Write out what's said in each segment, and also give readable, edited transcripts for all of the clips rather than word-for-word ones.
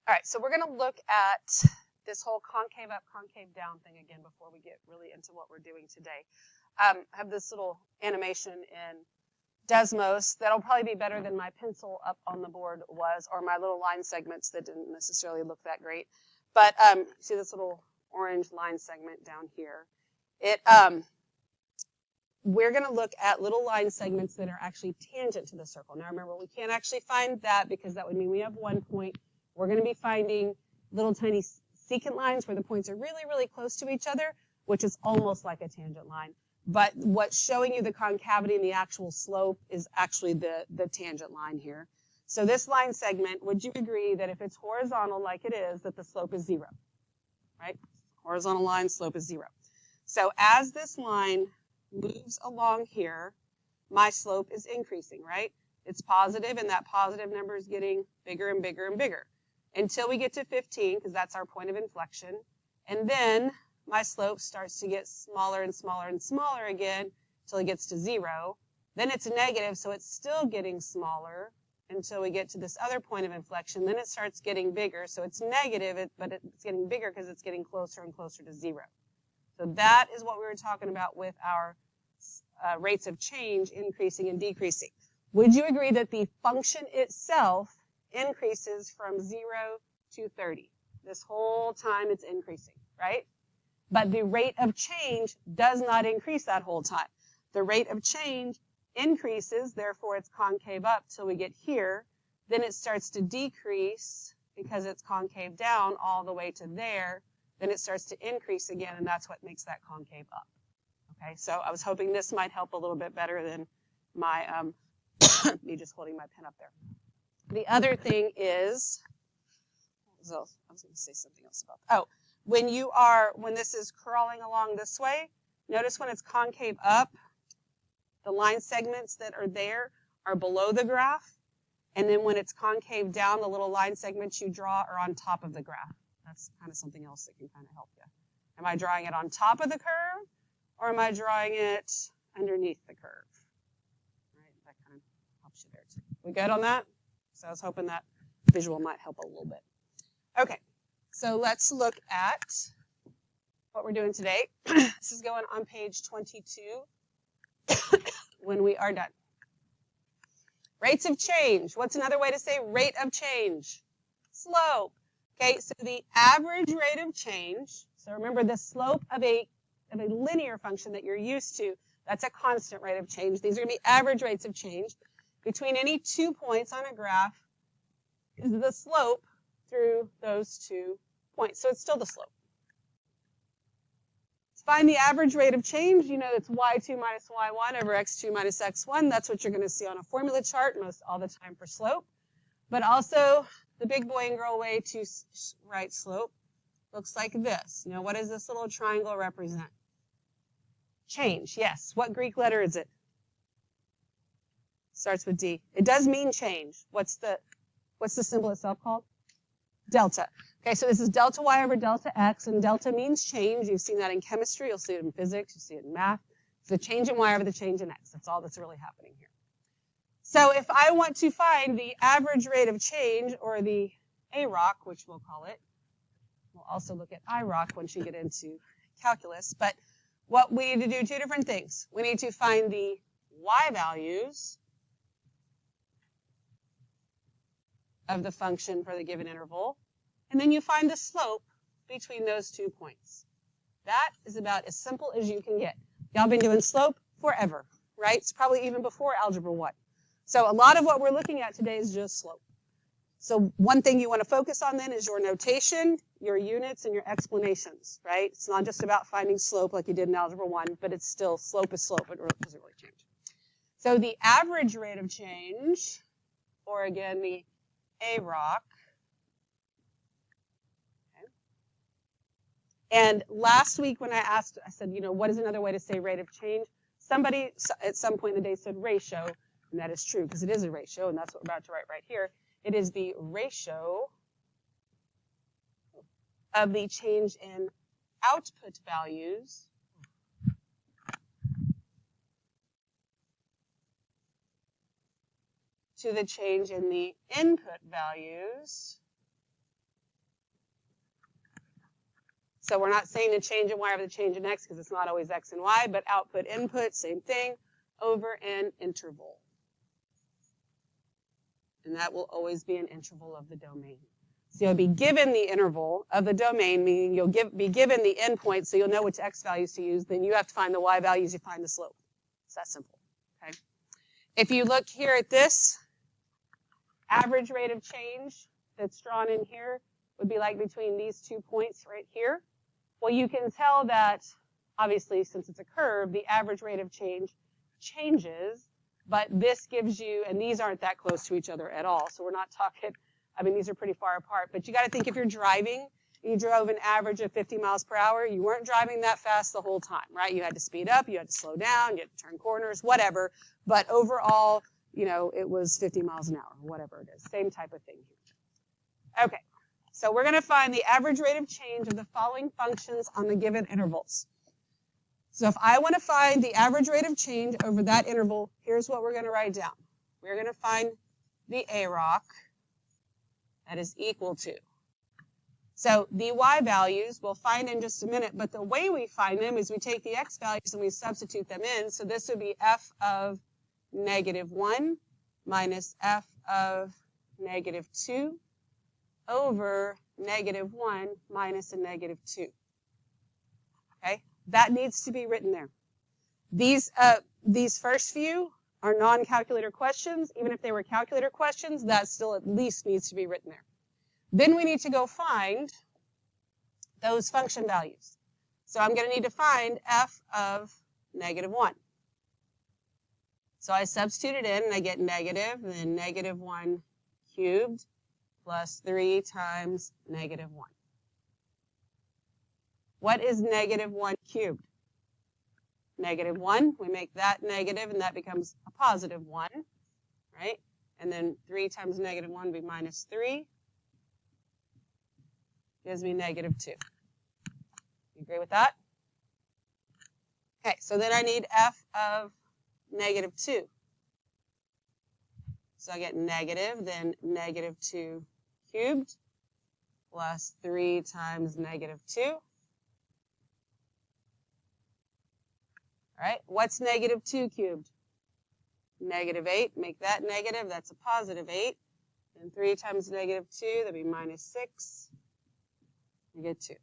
All right, so we're going to look at this whole concave up, concave down thing again before we get really into what we're doing today. I have this little animation in Desmos that'll probably be better than my pencil up on the board was, or my little line segments that didn't necessarily look that great. But see this little orange line segment down here? We're going to look at little line segments that are actually tangent to the circle. Now remember, we can't actually find that because that would mean we have 1 point. We're going to be finding little tiny secant lines where the points are really, really close to each other, which is almost like a tangent line. But what's showing you the concavity and the actual slope is actually the tangent line here. So this line segment, would you agree that if it's horizontal like it is, that the slope is 0, right? Horizontal line, slope is 0. So as this line moves along here, my slope is increasing, right? It's positive, and that positive number is getting bigger and bigger and bigger until we get to 15, because that's our point of inflection. And then my slope starts to get smaller and smaller and smaller again until it gets to 0. Then it's negative, so it's still getting smaller until we get to this other point of inflection. Then it starts getting bigger, so it's negative, but it's getting bigger because it's getting closer and closer to 0. So that is what we were talking about with our rates of change increasing and decreasing. Would you agree that the function itself increases from 0 to 30? This whole time it's increasing, right? But the rate of change does not increase that whole time. The rate of change increases, therefore it's concave up till we get here. Then it starts to decrease because it's concave down all the way to there. Then it starts to increase again, and that's what makes that concave up. Okay, so I was hoping this might help a little bit better than my me just holding my pen up there. The other thing is, I was going to say something else about that. Oh, when this is crawling along this way, notice when it's concave up, the line segments that are there are below the graph. And then when it's concave down, the little line segments you draw are on top of the graph. That's kind of something else that can kind of help you. Am I drawing it on top of the curve, or am I drawing it underneath the curve? Right, that kind of helps you there too. We good on that? So I was hoping that visual might help a little bit. Okay, so let's look at what we're doing today. This is going on page 22 when we are done. Rates of change. What's another way to say rate of change? Slope. Okay, so the average rate of change, so remember the slope of a linear function that you're used to, that's a constant rate of change. These are going to be average rates of change. Between any 2 points on a graph is the slope through those 2 points. So it's still the slope. To find the average rate of change, you know it's y2 minus y1 over x2 minus x1. That's what you're going to see on a formula chart most all the time for slope. But also, the big boy and girl way to write slope looks like this. Now, what does this little triangle represent? Change, yes. What Greek letter is it? Starts with D. It does mean change. What's the symbol itself called? Delta. Okay, so this is delta y over delta x, and delta means change. You've seen that in chemistry. You'll see it in physics. You see it in math. It's the change in y over the change in x. That's all that's really happening here. So if I want to find the average rate of change, or the AROC, which we'll call it, we'll also look at IROC once you get into calculus, but what we need to do 2 different things. We need to find the y values of the function for the given interval, and then you find the slope between those 2 points. That is about as simple as you can get. Y'all been doing slope forever, right? It's probably even before Algebra 1. So a lot of what we're looking at today is just slope. So one thing you want to focus on then is your notation, your units, and your explanations, right? It's not just about finding slope like you did in Algebra 1, but it's still slope is slope. It doesn't really change. So the average rate of change, or again, the AROC. Okay. And last week when I said, what is another way to say rate of change? Somebody at some point in the day said ratio, and that is true because it is a ratio, and that's what we're about to write right here. It is the ratio of the change in output values to the change in the input values So we're not saying the change in y over the change in x because it's not always x and y, but output, input, same thing, over an interval. And that will always be an interval of the domain. So you'll be given the interval of the domain, meaning you'll be given the endpoint, so you'll know which x values to use. Then you have to find the y values, you find the slope. It's that simple. Okay. If you look here at this, average rate of change that's drawn in here would be like between these 2 points right here. Well, you can tell that, obviously, since it's a curve, the average rate of change changes, but this gives you, and these aren't that close to each other at all, so we're not talking, I mean, these are pretty far apart, but you got to think if you're driving, you drove an average of 50 miles per hour, you weren't driving that fast the whole time, right? You had to speed up, you had to slow down, you had to turn corners, whatever, but overall, you know, it was 50 miles an hour, whatever it is. Same type of thing here. Okay, so we're going to find the average rate of change of the following functions on the given intervals. So if I want to find the average rate of change over that interval, here's what we're going to write down. We're going to find the AROC that is equal to. So the y values we'll find in just a minute, but the way we find them is we take the x values and we substitute them in. So this would be f of -1 minus f of -2 over -1 minus a -2. Okay, that needs to be written there. These first few are non-calculator questions. Even if they were calculator questions, that still at least needs to be written there. Then we need to go find those function values. So I'm going to need to find f of -1. So I substitute it in, and I get negative, and then -1 cubed plus 3 times -1. What is -1 cubed? -1, we make that negative, and that becomes a +1, right? And then 3 times -1 would be -3. Gives me -2. You agree with that? Okay, so then I need f of -2. So I get negative, then -2 cubed plus 3 times -2. All right, what's -2 cubed? -8, make that negative, that's a +8. And 3 times -2, that'd be -6. You get 2.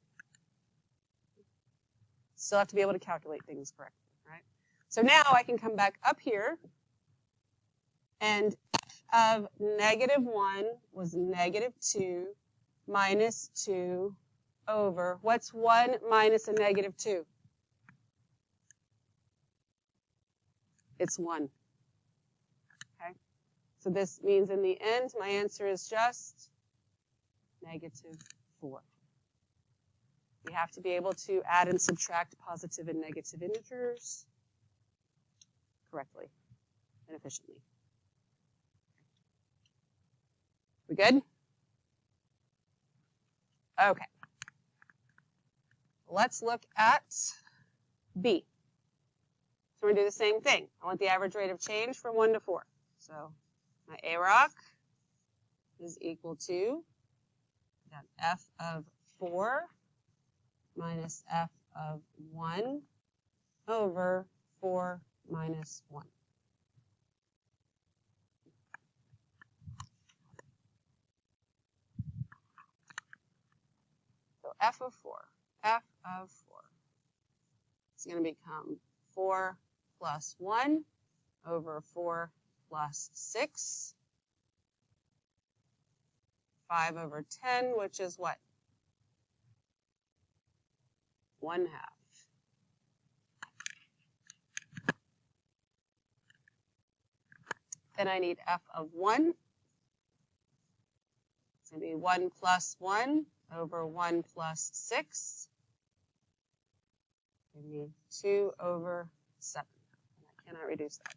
Still have to be able to calculate things correctly, right? So now I can come back up here, and f of -1 was -2 minus 2 over, what's 1 minus a -2? It's 1. Okay? So this means in the end, my answer is just -4. We have to be able to add and subtract positive and negative integers correctly and efficiently. We good? Okay. Let's look at B. So we're going to do the same thing. I want the average rate of change from 1 to 4. So my AROC is equal to f of 4 minus f of 1 over 4 minus 1. So f of 4 is going to become 4 plus 1 over 4 plus 6. 5 over 10, which is what? 1/2. Then I need f of 1. It's going to be 1 plus 1 over 1 plus 6. Give me 2 over 7. And I cannot reduce that.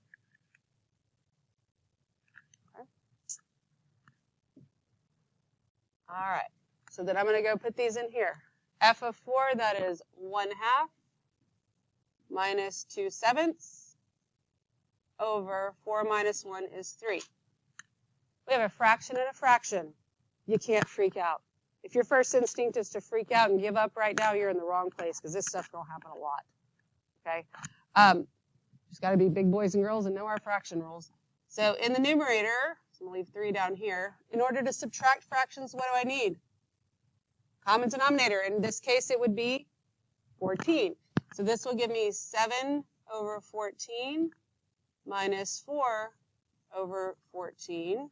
Okay. All right. So then I'm going to go put these in here. F of 4, that is 1/2 minus 2/7 over 4 minus 1 is 3. We have a fraction and a fraction. You can't freak out. If your first instinct is to freak out and give up right now, you're in the wrong place because this stuff's going to happen a lot. Okay? Just got to be big boys and girls and know our fraction rules. So in the numerator, so I'm going to leave 3 down here. In order to subtract fractions, what do I need? Common denominator. In this case, it would be 14. So this will give me 7 over 14 minus 4 over 14,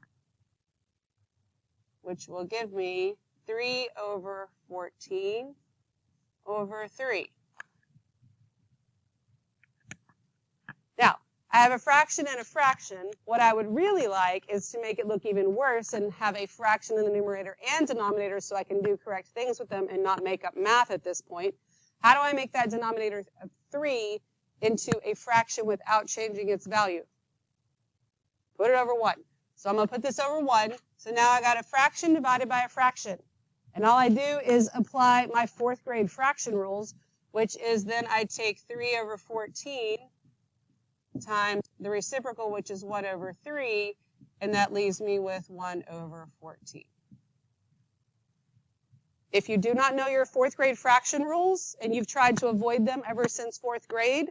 which will give me 3 over 14 over 3. Now, I have a fraction and a fraction. What I would really like is to make it look even worse and have a fraction in the numerator and denominator so I can do correct things with them and not make up math at this point. How do I make that denominator of 3 into a fraction without changing its value? Put it over 1. So I'm going to put this over 1. So now I got a fraction divided by a fraction. And all I do is apply my 4th grade fraction rules, which is then I take 3 over 14 times the reciprocal, which is 1 over 3, and that leaves me with 1 over 14. If you do not know your 4th grade fraction rules, and you've tried to avoid them ever since 4th grade,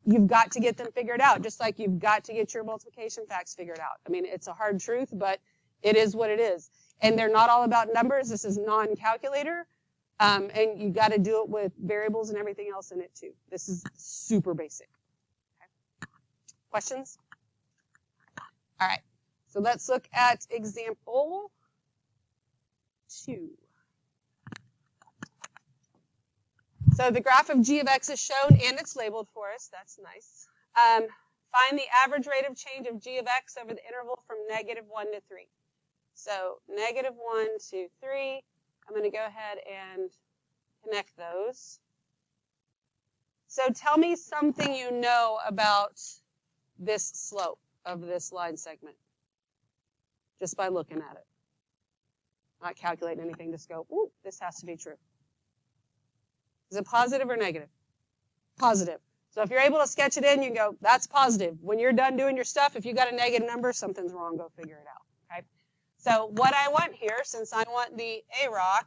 you've got to get them figured out, just like you've got to get your multiplication facts figured out. I mean, it's a hard truth, but it is what it is. And they're not all about numbers. This is non-calculator, and you got to do it with variables and everything else in it, too. This is super basic. Questions? All right, so let's look at example 2. So the graph of g of x is shown and it's labeled for us. That's nice. Find the average rate of change of g of x over the interval from -1 to 3. So -1 to 3. I'm going to go ahead and connect those. So tell me something you know about this slope of this line segment, just by looking at it. Not calculating anything, just go, ooh, this has to be true. Is it positive or negative? Positive. So if you're able to sketch it in, you go, that's positive. When you're done doing your stuff, if you got a negative number, something's wrong, go figure it out. Okay? So what I want here, since I want the AROC,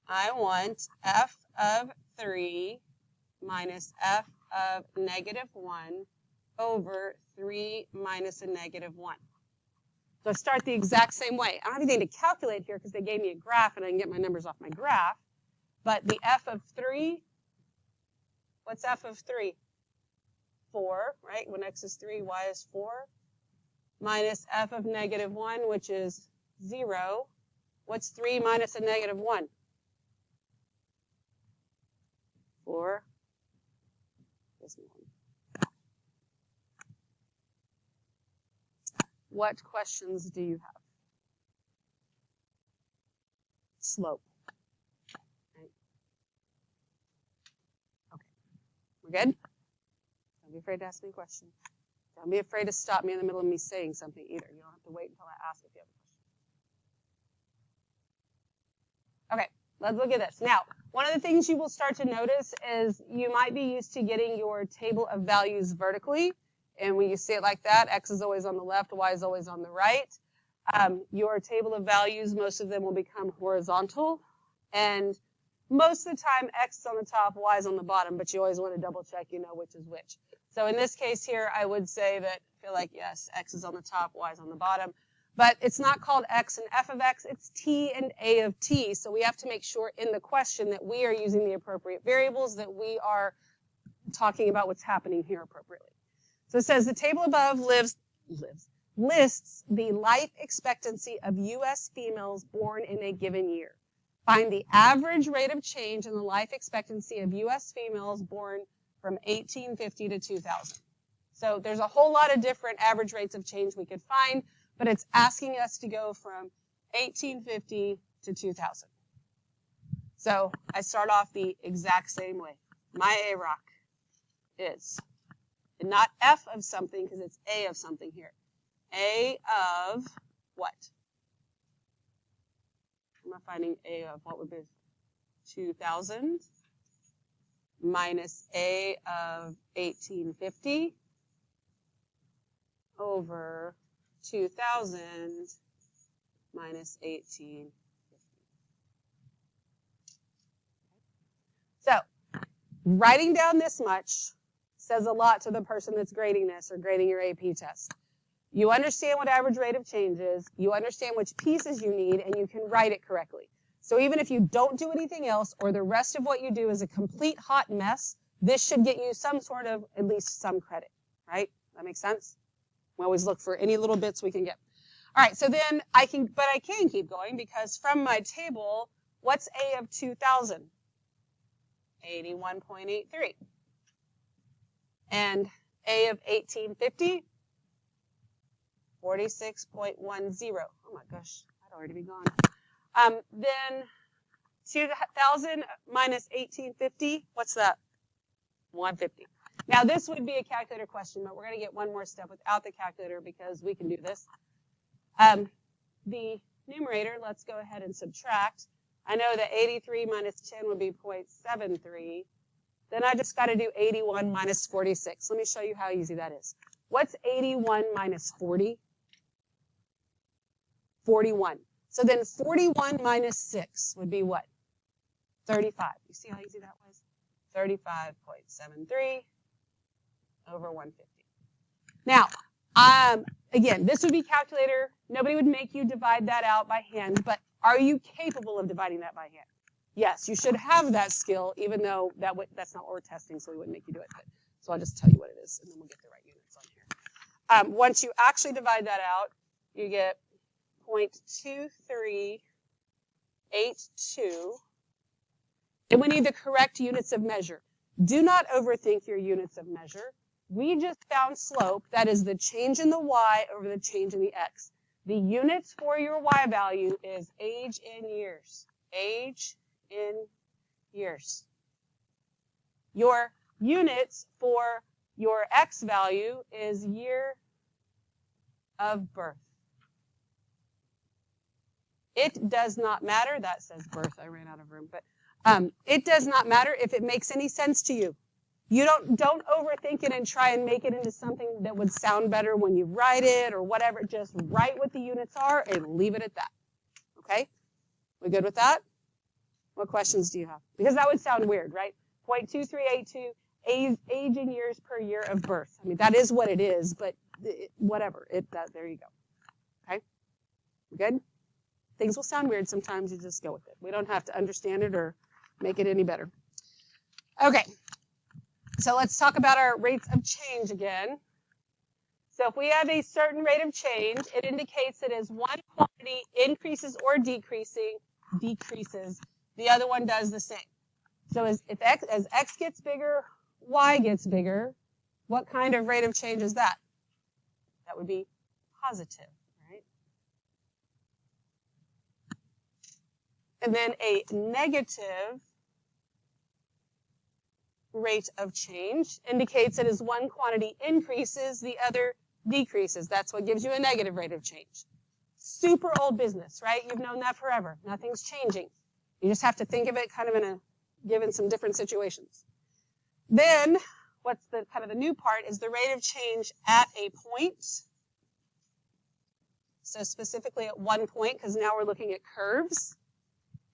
I want f of 3 minus f of -1 over 3 minus a -1. So I start the exact same way. I don't have anything to calculate here because they gave me a graph and I can get my numbers off my graph. But the f of 3, what's f of 3? 4, right? When x is 3, y is 4. Minus f of -1, which is 0. What's 3 minus a -1? 4. What questions do you have? Slope. Right. Okay. We're good? Don't be afraid to ask me a question. Don't be afraid to stop me in the middle of me saying something either. You don't have to wait until I ask if you have a question. Okay, let's look at this. Now, one of the things you will start to notice is you might be used to getting your table of values vertically. And when you see it like that, x is always on the left, y is always on the right. Your table of values, most of them will become horizontal. And most of the time, x is on the top, y is on the bottom, but you always want to double check you know which is which. So in this case here, I would say that, I feel like, yes, x is on the top, y is on the bottom. But it's not called x and f of x, it's t and a of t. So we have to make sure in the question that we are using the appropriate variables, that we are talking about what's happening here appropriately. So it says the table above lists the life expectancy of U.S. females born in a given year. Find the average rate of change in the life expectancy of U.S. females born from 1850 to 2000. So there's a whole lot of different average rates of change we could find, but it's asking us to go from 1850 to 2000. So I start off the exact same way. My AROC is not f of something because it's a of something here. A of what? Am I finding a of what would be 2000 minus a of 1850 over 2000 minus 1850. Writing down this much says a lot to the person that's grading this or grading your AP test. You understand what average rate of change is, you understand which pieces you need, and you can write it correctly. So even if you don't do anything else, or the rest of what you do is a complete hot mess, this should get you some sort of, at least some credit, right? That makes sense? We always look for any little bits we can get. All right, so then I can keep going, because from my table, what's A of 2,000? 81.83. And A of 1850? 46.10. Oh my gosh, I'd already be gone. Then 2,000 minus 1850, what's that? 150. Now this would be a calculator question, but we're going to get one more step without the calculator because we can do this. The numerator, let's go ahead and subtract. I know that 83 minus 10 would be 0.73. Then I just got to do 81 minus 46. Let me show you how easy that is. What's 81 minus 40? 41. So then 41 minus 6 would be what? 35. You see how easy that was? 35.73 over 150. Now, again, this would be calculator. Nobody would make you divide that out by hand, but are you capable of dividing that by hand? Yes, you should have that skill, even though that's not what we're testing, so we wouldn't make you do it. But, so I'll just tell you what it is, and then we'll get the right units on here. Once you actually divide that out, you get 0.2382. And we need the correct units of measure. Do not overthink your units of measure. We just found slope, that is the change in the y over the change in the x. The units for your y value is age in years. Age in years. Your units for your x value is year of birth. It does not matter. That says birth. I ran out of room. But it does not matter if it makes any sense to you. You don't overthink it and try and make it into something that would sound better when you write it or whatever. Just write what the units are and leave it at that. Okay? We good with that? What questions do you have? Because that would sound weird, right? 0.2382, age in years per year of birth. I mean, that is what it is, but whatever. There you go. Okay? We good? Things will sound weird sometimes. You just go with it. We don't have to understand it or make it any better. Okay. So let's talk about our rates of change again. So if we have a certain rate of change, it indicates that as one quantity increases or decreases, the other one does the same. So as x gets bigger, y gets bigger. What kind of rate of change is that? That would be positive, right? And then a negative rate of change indicates that as one quantity increases, the other decreases. That's what gives you a negative rate of change. Super old business, right? You've known that forever. Nothing's changing. You just have to think of it kind of given some different situations. Then, what's the kind of the new part is the rate of change at a point. So specifically at one point, because now we're looking at curves,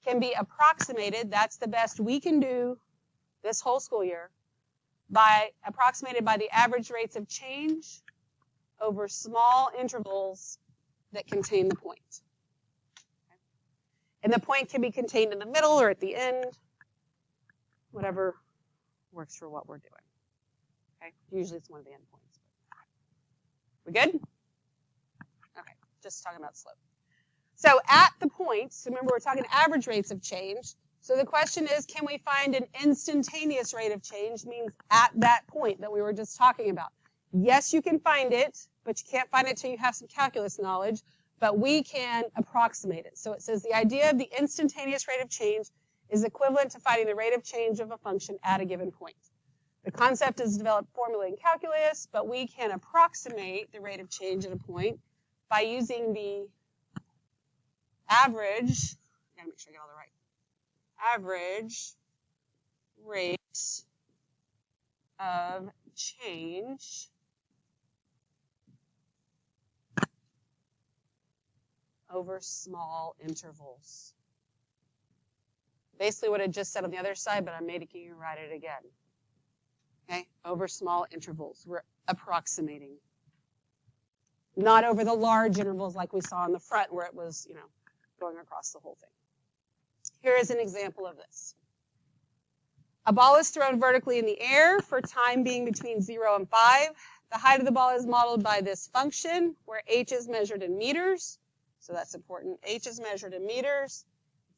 can be approximated. That's the best we can do this whole school year, approximated by the average rates of change over small intervals that contain the point. Okay. And the point can be contained in the middle or at the end, whatever works for what we're doing. Okay, usually it's one of the end points. We good? Okay, just talking about slope. So at the point, so remember we're talking average rates of change. So the question is, can we find an instantaneous rate of change, means at that point that we were just talking about? Yes, you can find it, but you can't find it until you have some calculus knowledge, but we can approximate it. So it says the idea of the instantaneous rate of change is equivalent to finding the rate of change of a function at a given point. The concept is developed formally in calculus, but we can approximate the rate of change at a point by using the average, I gotta make sure I get all the right, average rate of change over small intervals. basically what I just said on the other side, but I'm making you write it again. Okay, over small intervals. We're approximating. Not over the large intervals like we saw on the front where it was, going across the whole thing. Here is an example of this. A ball is thrown vertically in the air for time being between 0 and 5. The height of the ball is modeled by this function where h is measured in meters. So that's important. H is measured in meters.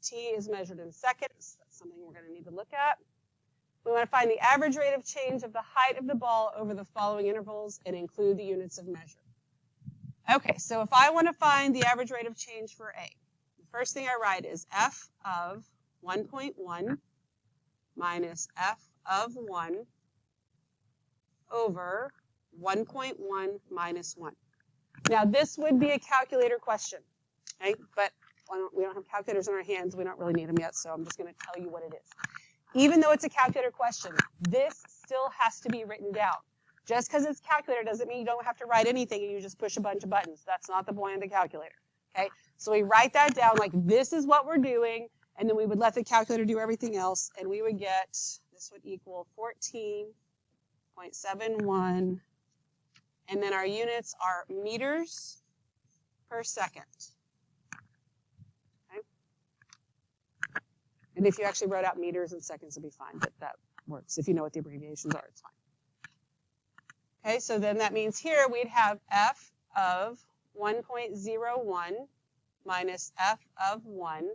T is measured in seconds. That's something we're going to need to look at. We want to find the average rate of change of the height of the ball over the following intervals and include the units of measure. Okay, so if I want to find the average rate of change for A, the first thing I write is f of 1.1 minus f of 1 over 1.1 minus 1. Now, this would be a calculator question, okay? But we don't have calculators in our hands. We don't really need them yet, so I'm just going to tell you what it is. Even though it's a calculator question, this still has to be written down. Just because it's calculator doesn't mean you don't have to write anything and you just push a bunch of buttons. That's not the point of the calculator, okay? So we write that down like this is what we're doing, and then we would let the calculator do everything else, and we would get, this would equal 14.71, and then our units are meters per second. Okay? And if you actually wrote out meters and seconds, it'd be fine, but that works. If you know what the abbreviations are, it's fine. Okay, so then that means here we'd have f of 1.01 minus f of 1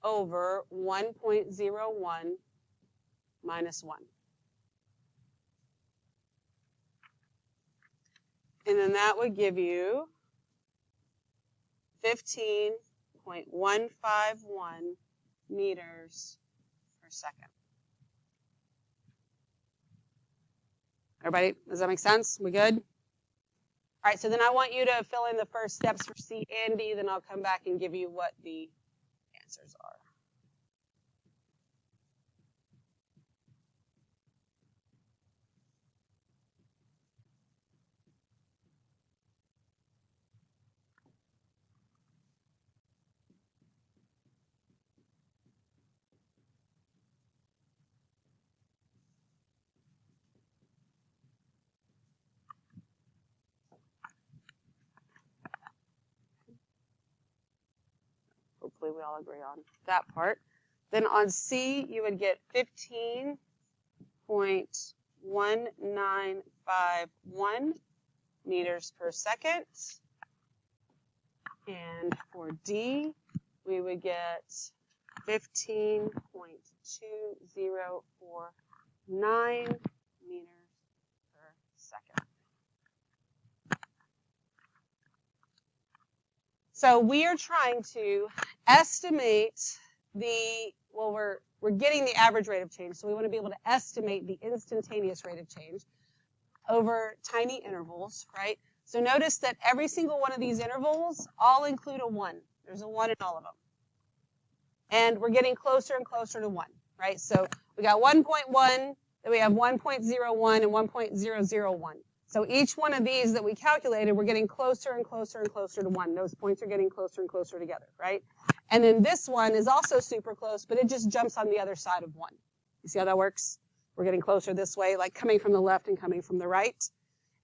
over 1.01 minus 1. And then that would give you 15.151 meters per second. Everybody, does that make sense? We good? All right, so then I want you to fill in the first steps for C and D, then I'll come back and give you what the answers are. Hopefully we all agree on that part. Then on C, you would get 15.1951 meters per second. And for D, we would get 15.2049 meters per second. So we are trying to estimate we're getting the average rate of change, so we want to be able to estimate the instantaneous rate of change over tiny intervals, right? So notice that every single one of these intervals all include a 1. There's a 1 in all of them. And we're getting closer and closer to 1, right? So we got 1.1, then we have 1.01 and 1.001. So each one of these that we calculated, we're getting closer and closer and closer to 1. Those points are getting closer and closer together, right? And then this one is also super close, but it just jumps on the other side of 1. You see how that works? We're getting closer this way, like coming from the left and coming from the right.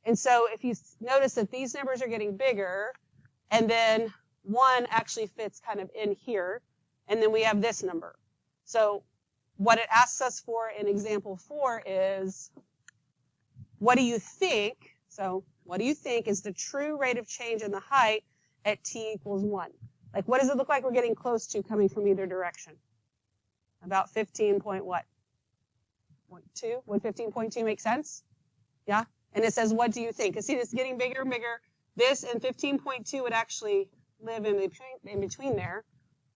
And so if you notice that these numbers are getting bigger, and then 1 actually fits kind of in here, and then we have this number. So what it asks us for in example 4 is, what do you think? So what do you think is the true rate of change in the height at t equals 1? Like, what does it look like we're getting close to coming from either direction? About 15 point what? 0.2? Would 15.2 make sense? Yeah? And it says, what do you think? Because see, it's getting bigger and bigger. This and 15.2 would actually live in between there.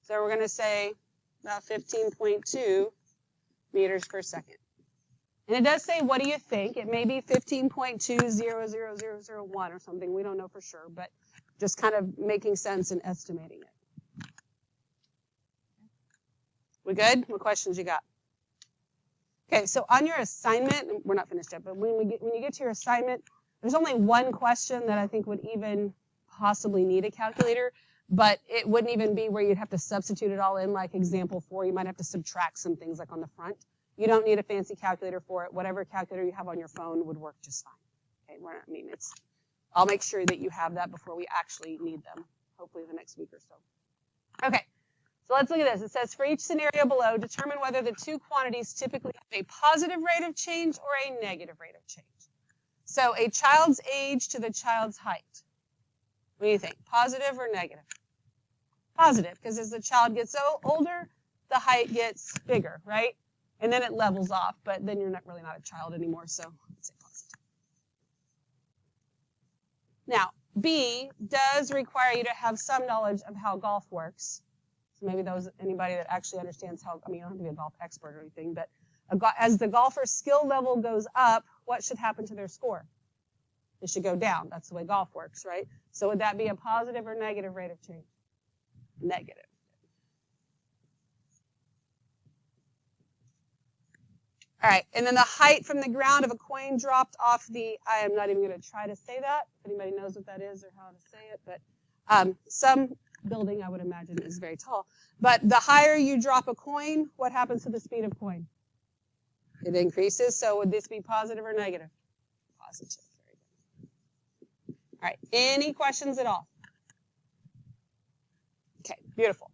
So we're going to say about 15.2 meters per second. And it does say, what do you think? It may be 15.200001 or something. We don't know for sure, but just kind of making sense and estimating it. We good? What questions you got? Okay, so on your assignment, we're not finished yet, but when you get to your assignment, there's only one question that I think would even possibly need a calculator, but it wouldn't even be where you'd have to substitute it all in like example 4. You might have to subtract some things like on the front. You don't need a fancy calculator for it. Whatever calculator you have on your phone would work just fine. Okay, I'll make sure that you have that before we actually need them, hopefully the next week or so. Okay, so let's look at this. It says, for each scenario below, determine whether the two quantities typically have a positive rate of change or a negative rate of change. So a child's age to the child's height. What do you think, positive or negative? Positive, because as the child gets older, the height gets bigger, right? And then it levels off, but then you're really not a child anymore, so let's say positive. Now, B does require you to have some knowledge of how golf works. So maybe anybody that actually understands how, you don't have to be a golf expert or anything, but as the golfer's skill level goes up, what should happen to their score? It should go down. That's the way golf works, right? So would that be a positive or negative rate of change? Negative. All right, and then the height from the ground of a coin dropped off I am not even going to try to say that, if anybody knows what that is or how to say it, but some building, I would imagine, is very tall. But the higher you drop a coin, what happens to the speed of coin? It increases, so would this be positive or negative? Positive, very good. All right, any questions at all? Okay, beautiful.